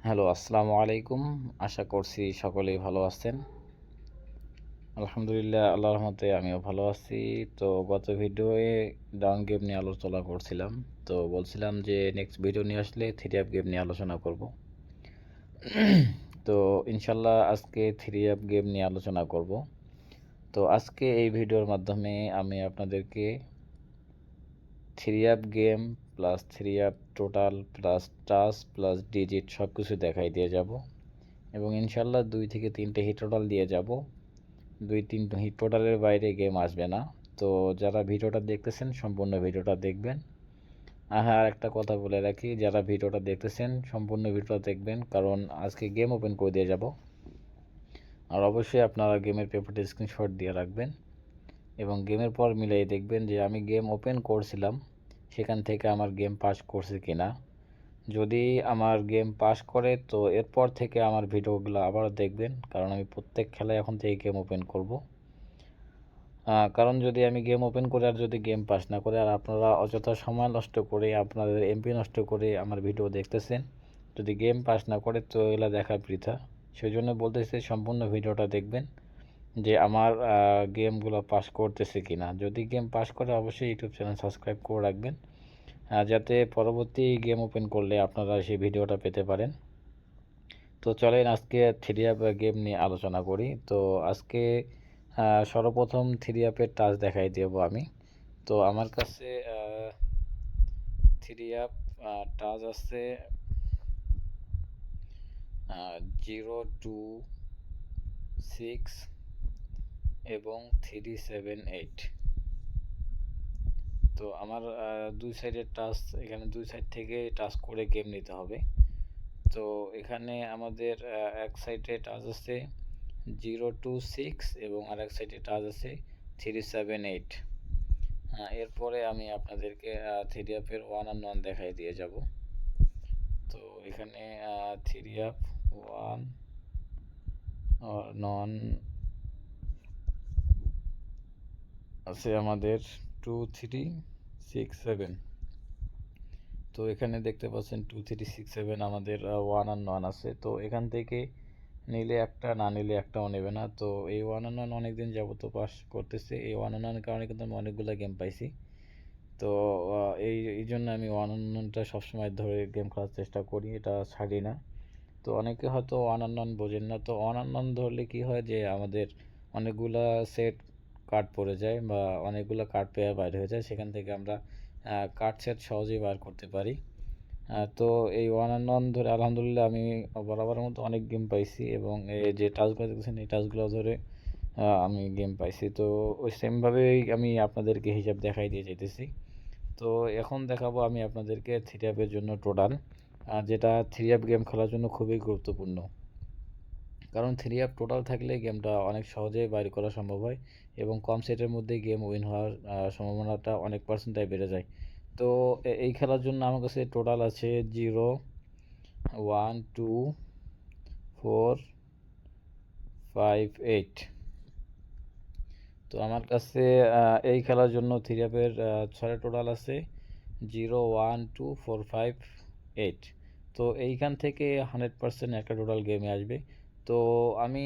Hello, আসসালামু আলাইকুম। আশা করছি সকলেই ভালো আছেন। আলহামদুলিল্লাহ, আল্লাহর রহমতে আমিও ভালো আছি। তো গত ভিডিওয়ে ডাউন গেম নিয়ে আলোচনা করছিলাম। তো বলছিলাম যে নেক্সট ভিডিও নিয়ে আসলে থ্রি আপ গেম নিয়ে আলোচনা করব। তো ইনশাল্লাহ আজকে থ্রি আপ গেম নিয়ে আলোচনা করব। তো আজকে এই ভিডিওর মাধ্যমে আমি আপনাদেরকে three up game plus three up total plus touch plus digit সব কিছু দেখাই দিয়ে যাব এবং ইনশাল্লাহ 2 থেকে 3টে হিট টোটাল দিয়ে যাব। 2-3 হিট টোটালের বাইরে গেম আসবে না। তো যারা ভিডিওটা দেখতেছেন সম্পূর্ণ ভিডিওটা দেখবেন। আর একটা কথা বলে রাখি, যারা ভিডিওটা দেখতেছেন সম্পূর্ণ ভিডিওটা দেখবেন, কারণ আজকে গেম ওপেন করে দিয়ে যাব। আর অবশ্যই আপনারা গেমের পেপারটা স্ক্রিনশট দিয়ে রাখবেন এবং গেমের পর মিলিয়ে দেখবেন যে আমি গেম ওপেন করছিলাম সেখান থেকে আমার গেম পাস করছে কিনা। যদি আমার গেম পাস করে তো এরপর থেকে আমার ভিডিওগুলো আবার দেখবেন, কারণ আমি প্রত্যেক খেলায় এখন থেকে গেম ওপেন করব। কারণ যদি আমি গেম ওপেন করে আর যদি গেম পাস না করে আর আপনারা অযথা সময় নষ্ট করে আপনাদের এমপি নষ্ট করে আমার ভিডিও দেখতেছেন, যদি গেম পাস না করে তো এগুলো দেখা বৃথা। সেই জন্য বলতেছি সম্পূর্ণ ভিডিওটা দেখবেন যে আমার গেমগুলো পাস করতেছে কিনা। যদি গেম পাস করে অবশ্যই ইউটিউব চ্যানেল সাবস্ক্রাইব করে রাখবেন, যাতে পরবর্তী গেম ওপেন করলে আপনারা সেই ভিডিওটা পেতে পারেন। তো চলেন আজকে থ্রি আপ গেম নিয়ে আলোচনা করি। তো আজকে সর্বপ্রথম থ্রি আপের টাচ দেখাই দেব আমি। তো আমার কাছে থ্রি আপ টাচ আছে 026 এবং 378। তো আমার দুই সাইডের টাচ, এখানে দুই সাইড থেকে টাচ করে গেম নিতে হবে। তো এখানে আমাদের এক সাইডে টাচ আছে 026 এবং আরেক সাইডে টাচ আছে 378। এরপরে আমি আপনাদেরকে থ্রি আপের ওয়ান অ্যান্ড ওয়ান দেখাই দিয়ে যাব। তো এখানে থ্রি আপ ওয়ান নন আছে আমাদের 2367। তো এখানে দেখতে পাচ্ছেন 2367 আমাদের ওয়ান অ্যান্ড ওয়ান আছে। তো এখান থেকে নিলে একটা, না নিলে একটাও নেবে না। তো এই ওয়ান অ্যান্ড ওয়ান অনেকদিন যাবত পাস করতেছে। এই ওয়ান অ্যান্ড ওয়ানের কারণে কিন্তু আমি অনেকগুলো গেম পাইছি। তো এই জন্য আমি ওয়ান অ্যান্ড ওয়ানটা সবসময় ধরে গেম খেলার চেষ্টা করি, এটা ছাড়ি না। তো অনেকে হয়তো ওয়ান অ্যান্ড ওয়ান বোঝেন না। তো ওয়ান অ্যান্ড ওয়ান ধরলে কী হয় যে আমাদের অনেকগুলা সেট কার্ড পড়ে যায় বা অনেকগুলো কার্ড পেয়ার বাইর হয়ে যায়, সেখান থেকে আমরা কার্ড সেট সহজেই বার করতে পারি। তো এই ওয়ান অ্যান্ড ওয়ান ধরে আলহামদুলিল্লাহ আমি বরাবরের মতো অনেক গেম পাইছি এবং এই যে টাচগুলো দেখতেছেন এই টাচগুলো ধরে আমি গেম পাইছি। তো ওই সেমভাবেই আমি আপনাদেরকে হিসাব দেখাই দিয়ে যেতেছি। তো এখন দেখাবো আমি আপনাদেরকে থ্রি আপের জন্য টোটাল, যেটা থ্রি আপ গেম খেলার জন্য খুবই গুরুত্বপূর্ণ। কারণ থ্রি আপ টোটাল থাকলে গেমটা অনেক সহজেই বাইর করা সম্ভব হয় এবং কম সেটের মধ্যে গেম উইন হওয়ার সম্ভাবনাটা অনেক পার্সেন্টাই বেড়ে যায়। তো এই খেলার জন্য আমার কাছে টোটাল আছে 0 1 2 4 5 8। তো আমার কাছে এই খেলার জন্য থ্রি আপের 6 টোটাল আছে 0 1 2 4 5 8। তো এইখান থেকে 100% একটা টোটাল গেমে আসবে। তো আমি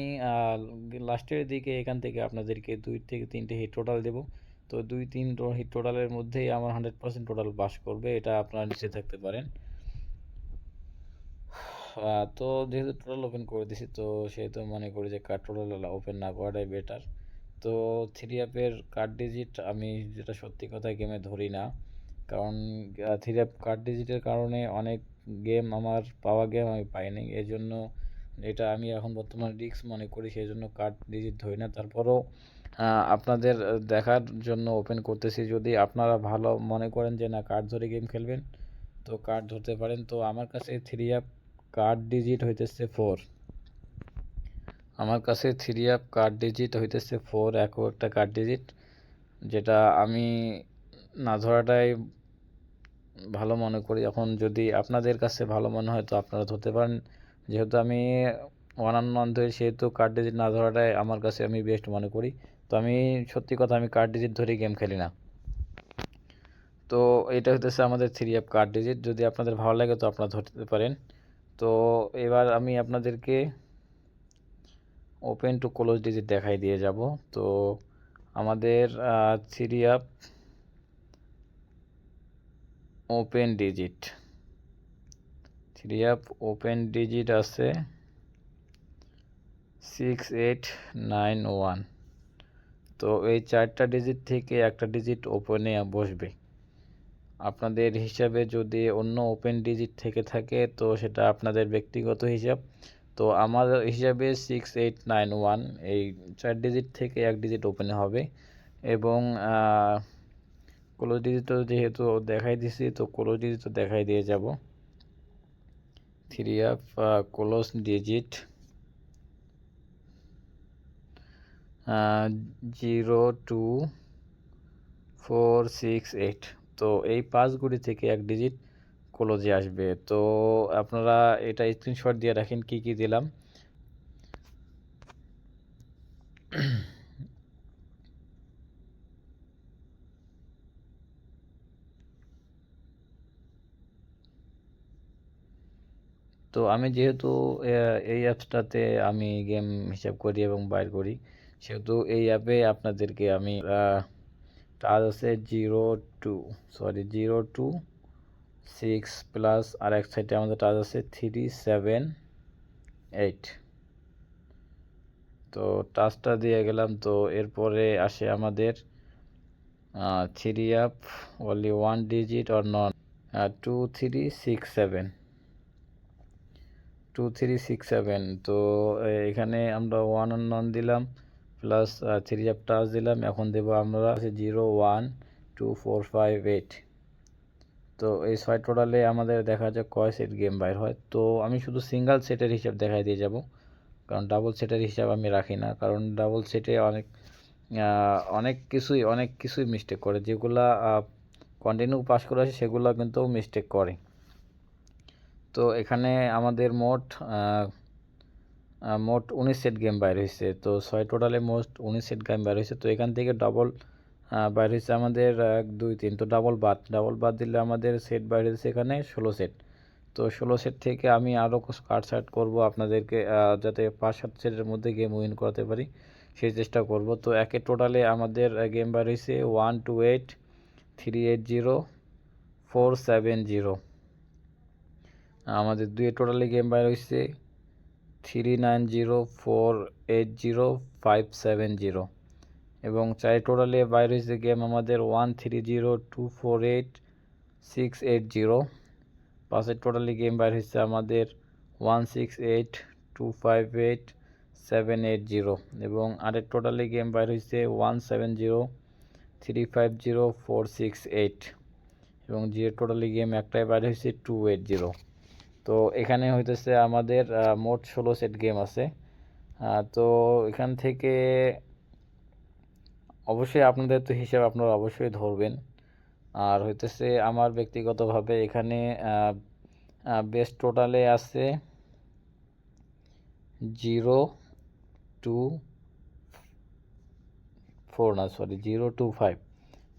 লাস্টের দিকে এখান থেকে আপনাদেরকে 2 থেকে 3টে হিট টোটাল দেব। তো 2-3 হিট টোটালের মধ্যেই আমার 100% টোটাল পাস করবে, এটা আপনারা নিশ্চিত থাকতে পারেন। তো যেহেতু টোটাল ওপেন করে দিছি, তো সেহেতু মনে করি যে কার্ড টোটাল ওপেন না করাটাই বেটার। তো থ্রি আপের কার্ড ডিজিট আমি যেটা সত্যি কথা গেমে ধরি না, কারণ থ্রি আপ কার্ড ডিজিটের কারণে অনেক গেম আমার পাওয়া গেম আমি পাইনি। এই জন্য এটা আমি এখন বর্তমানে রিস্ক মনে করি, সেই জন্য কার্ড ডিজিট ধরি না। তারপরেও আপনাদের দেখার জন্য ওপেন করতেছি। যদি আপনারা ভালো মনে করেন যে না কার্ড ধরে গেম খেলবেন তো কার্ড ধরতে পারেন। তো আমার কাছে থ্রি আপ কার্ড ডিজিট হইতেছে 4। আমার কাছে থ্রি আপ কার্ড ডিজিট হইতেছে 4, একটা কার্ড ডিজিট, যেটা আমি না ধরাটাই ভালো মনে করি। এখন যদি আপনাদের কাছে ভালো মনে হয় তো আপনারা ধরতে পারেন। যেহেতু আমি ওয়ান অন ওয়ান ধরি সেহেতু কার্ড ডিজিট না ধরাটাই আমার কাছে আমি বেস্ট মনে করি। তো আমি সত্যি কথা আমি কার্ড ডিজিট ধরেই গেম খেলি না। তো এটা হইতেছে আমাদের থ্রি আপ কার্ড ডিজিট। যদি আপনাদের ভালো লাগে তো আপনারা ধরতে পারেন। তো এবার আমি আপনাদেরকে ওপেন টু ক্লোজ ডিজিট দেখাই দিয়ে যাব। তো আমাদের 3up ওপেন ডিজিট আছে 6891। তো এই 4টা ডিজিট থেকে একটা ডিজিট ওপেনে বসবে। আপনাদের হিসাবে যদি অন্য ওপেন ডিজিট থেকে থাকে তো সেটা আপনাদের ব্যক্তিগত হিসাব। তো আমার হিসাবে 6891 এই 4 ডিজিট থেকে এক ডিজিট ওপেনে হবে। এবং ক্লোজ ডিজিট যেহেতু দেখাই দিছি, তো ক্লোজ ডিজিট দেখাই দিয়ে যাব। 3up close digit 02468। তো এই 5গুলি থেকে এক ডিজিট ক্লোজে আসবে। তো আপনারা এটা স্ক্রিনশট দিয়ে রাখেন কি কি দিলাম। তো আমি যেহেতু এই অ্যাপসটাতে আমি গেম হিসাব করি এবং বাইর করি, সেহেতু এই অ্যাপে আপনাদেরকে আমি টাচ আছে 026 প্লাস আর এক সাইডে আমাদের টাচ আছে 378। তো টাচটা দিয়ে গেলাম। তো এরপরে আসে আমাদের 3up only 1 digit or non 2367। তো এখানে আমরা 1 আর নন দিলাম, প্লাস 3up টাচ দিলাম। এখন দেব আমরা 012458। তো এই 6 টোটালে আমাদের দেখা যায় কয় সেট গেম বাইর হয়। তো আমি শুধু সিঙ্গেল সেটের হিসাব দেখাই দিয়ে যাব, কারণ ডাবল সেটের হিসাব আমি রাখি না। কারণ ডাবল সেটে অনেক কিছুই মিস্টেক করে, যেগুলা কন্টিনিউ পাস করে আসে সেগুলো কিন্তু মিস্টেক করে। তো এখানে আমাদের মোট 19 সেট গেম বাইর হয়েছে। তো 6 টোটালে মোট 19 সেট গেম বাইর হয়েছে। তো এখান থেকে ডবল বাইর হয়েছে আমাদের 1 2 3। তো ডাবল বাদ দিলে আমাদের সেট বাইর হয়েছে এখানে 16 সেট। তো 16 সেট থেকে আমি আরও কাট সাট করবো আপনাদেরকে, যাতে 5-7 সেটের মধ্যে গেম উইন করাতে পারি সেই চেষ্টা করব। তো একে টোটালে আমাদের গেম বাইর হয়েছে 128 380 470। আমাদের দুই টোটালি গেম বাইর হয়েছে 390 480 570। এবং 4 টোটালে বাইর হয়েছে গেম আমাদের 130 248 680। 5 টোটালি গেম বাইর হয়েছে আমাদের 168 258 780। এবং 8 টোটালি গেম বাইর হয়েছে 170 350 468। এবং 0 টোটালি গেম একটাই বাইর হয়েছে 280। তো এখানে হইতেছে আমাদের মোট 16 সেট গেম আছে। তো এখান থেকে অবশ্যই আপনাদের তো হিসাব আপনারা অবশ্যই ধরবেন। আর হইতেছে আমার ব্যক্তিগতভাবে এখানে বেস্ট টোটালে আছে 025।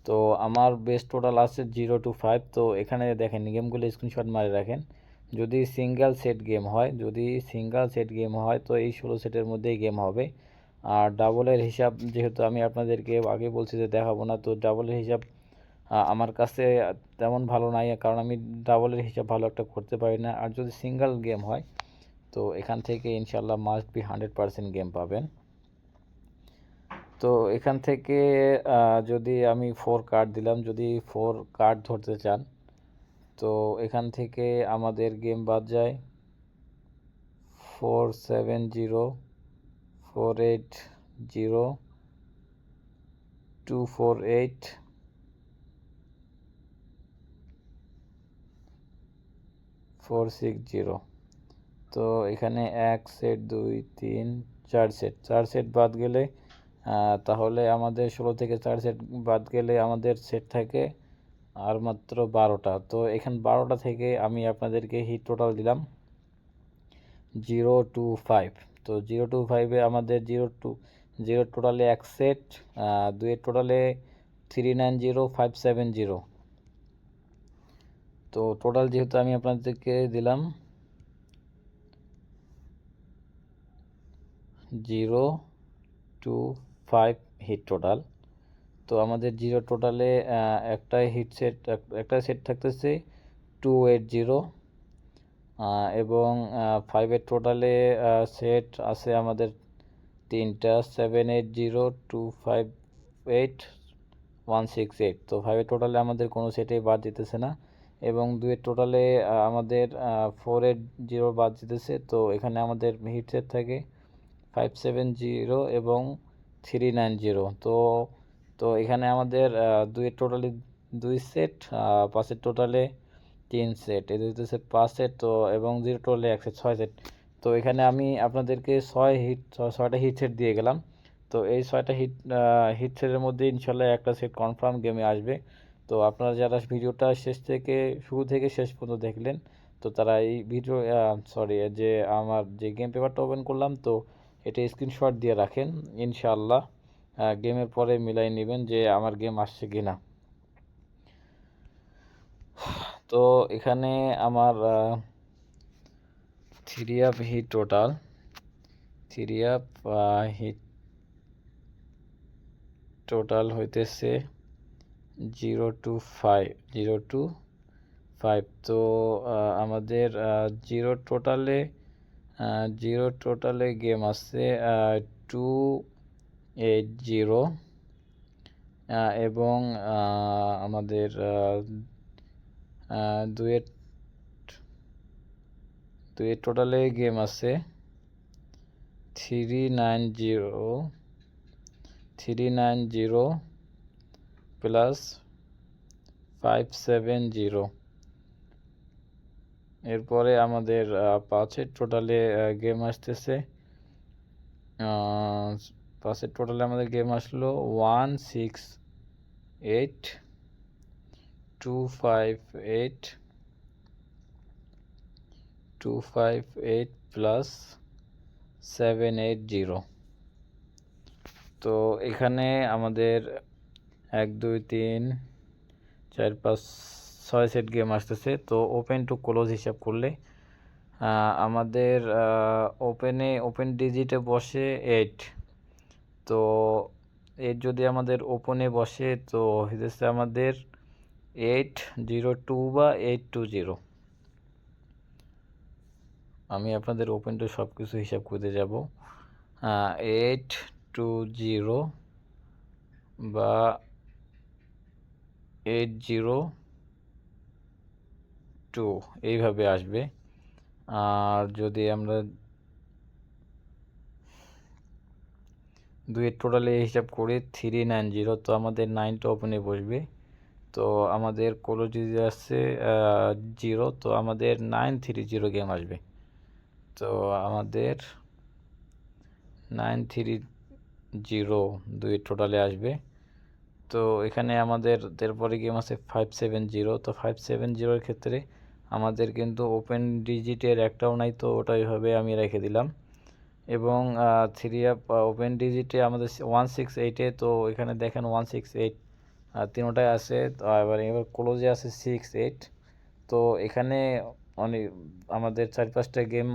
তো আমার বেস্ট টোটাল আছে 025। তো এখানে দেখেন গেমগুলো স্ক্রিনশট মারে রাখেন। যদি সিঙ্গেল সেট গেম হয় তো এই 16 সেটের মধ্যেই গেম হবে। আর ডাবলের হিসাব যেহেতু আমি আপনাদেরকে আগে বলছি যে দেখাবো না, তো ডাবলের হিসাব আমার কাছে তেমন ভালো নাই, কারণ আমি ডাবলের হিসাব ভালো একটা করতে পারি না। আর যদি সিঙ্গেল গেম হয় তো এখান থেকে ইনশাল্লাহ মাস্ট বি 100% গেম পাবেন। তো এখান থেকে যদি আমি 4 কার্ড দিলাম, যদি 4 কার্ড ধরতে চান তো এখান থেকে আমাদের গেম বাদ যায় 470 480 248 460। তো এখানে 1 সেট 2 3 4 সেট বাদ গেলে তাহলে আমাদের 16 থেকে 4 সেট বাদ গেলে আমাদের সেট থাকে আর মাত্র 12টা। তো এখানে 12টা থেকে আমি আপনাদেরকে হিট টোটাল দিলাম 025। তো 025-এ আমাদের 0 টোটালে 1 সেট, 2 টোটালে 390 570। তো টোটাল যেহেতু আমি আপনাদেরকে দিলাম 0 to 5 হিট টোটাল। তো আমাদের 0 টোটালে একটা সেট থাকতেছে 280 এবং 5-এর টোটালে সেট আছে আমাদের তিনটা 780 258 168। তো 5-এর টোটালে আমাদের কোনো সেটেই বাদ দিতেছে না এবং 2-এর টোটালে আমাদের 480 বাদ দিতেছে। তো এখানে আমাদের হিট সেট থাকে 570 এবং 390। তো এখানে আমাদের 2-এর টোটালি 2 সেট, 5-এর টোটালে 3 সেট, এই হইতেছে 5 সেট। তো এবং 0 টোটালে 1 সেট, 6 সেট। তো এখানে আমি আপনাদেরকে 6টা হিট সেট দিয়ে গেলাম। তো এই 6টা হিট সেটের মধ্যে ইনশাল্লাহ একটা সেট কনফার্ম গেমে আসবে। তো আপনারা যারা ভিডিওটা শুরু থেকে শেষ পর্যন্ত দেখলেন, তো তারা এই যে আমার যে গেম পেপারটা ওপেন করলাম, তো এটা স্ক্রিনশট দিয়ে রাখেন। ইনশাআল্লাহ গেমের পরে মিলাই নেবেন যে আমার গেম আসছে কিনা। তো এখানে আমার 3 হিট টোটাল হইতেছে 0 to 5। তো আমাদের 0 টোটালে গেম আছে 280 এবং আমাদের 2-এর টোটালে গেম আছে 390 প্লাস 570। এরপরে আমাদের 5-এর টোটালে গেম আসতেছে 5-এর টোটালে আমাদের গেম আসলো 168 258 প্লাস 780। তো এখানে আমাদের 1 2 3 4 5 6 সেট গেম আসতেছে। তো ওপেন টু ক্লোজ হিসাব করলে আমাদের ওপেন ডিজিটে বসে 8। তো 8 যদি আমাদের ওপেনে বসে তো হইতেছে আমাদের 802 বা 820। আমি আপনাদের ওপেন টু সব কিছু হিসাব করতে যাব। 820 বা 802 এইভাবে আসবে। আর যদি আমরা 2-এর টোটালে হিসাব করি 390, তো আমাদের 9টা ওপেনে বসবে। তো আমাদের কোলোজি আসছে 0, তো আমাদের 930 গেম আসবে। তো আমাদের 930 2-এর টোটালে আসবে। তো এখানে আমাদের এরপরে গেম আছে 570। তো 570-এর ক্ষেত্রে আমাদের কিন্তু ওপেন ডিজিটের একটাও নাই, তো ওটা এইভাবে আমি রেখে দিলাম। এবং ওপেন ডিজিটে আমাদের 168-এ, তো এখানে দেখেন 168 তিনোটায় আছে। তো এবার ক্লোজে আছে 68। তো এখানে অনেক আমাদের 4-5টা গেম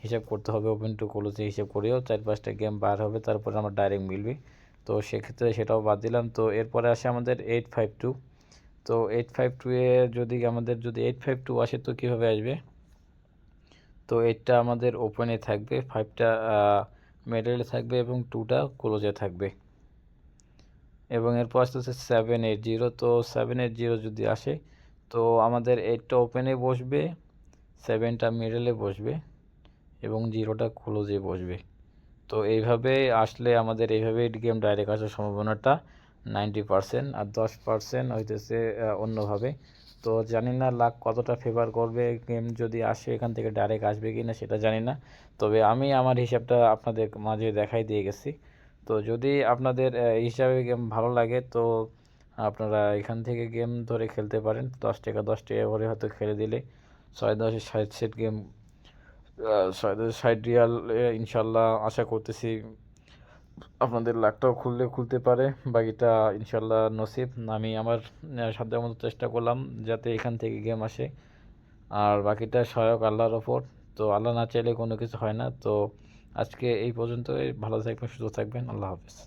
হিসাব করতে হবে। ওপেন টু ক্লোজে হিসাব করেও 4-5টা গেম বার হবে, তারপরে আমার ডাইরেক্ট মিলবে। তো সেক্ষেত্রে সেটাও বাদ দিলাম। তো এরপরে আসে আমাদের 852। তো 852-এ যদি 852 আসে তো কীভাবে আসবে? তো 8টা আমাদের ওপেনে থাকবে, 5টা মিডলে থাকবে এবং 2টা ক্লোজে থাকবে। এবং এরপর আসতেছে 780। তো 780 যদি আসে তো আমাদের 8টা ওপেনে বসবে, 7টা মিডলে বসবে এবং 0টা ক্লোজে বসবে। তো এইভাবে আসলে আমাদের এইভাবেই গেম ডাইরেক্ট আসার সম্ভাবনাটা 90%, আর 10% হইতেছে অন্যভাবে। তো জানি না লাক কতটা ফেভার করবে, গেম যদি আসে এখান থেকে ডাইরেক্ট আসবে কি না সেটা জানি না। তবে আমি আমার হিসাবটা আপনাদের মাঝে দেখাই দিয়ে গেছি। তো যদি আপনাদের হিসাবে গেম ভালো লাগে তো আপনারা এখান থেকে গেম ধরে খেলতে পারেন। 10 টাকা করে হয়তো খেলে দিলে 6-10 60 সেট গেম 60 রিয়াল ইনশাল্লাহ আশা করতেছি আপনাদের লাকটাও খুলতে পারে। বাকিটা ইনশাল্লাহ নসিব। আমি আমার সাধ্য মতো চেষ্টা করলাম যাতে এখান থেকে গেম আসে, আর বাকিটা সহায়ক আল্লাহর ওপর। তো আল্লাহ না চাইলে কোনো কিছু হয় না। তো আজকে এই পর্যন্তই। ভালো থাকবেন, সুস্থ থাকবেন। আল্লাহ হাফেজ।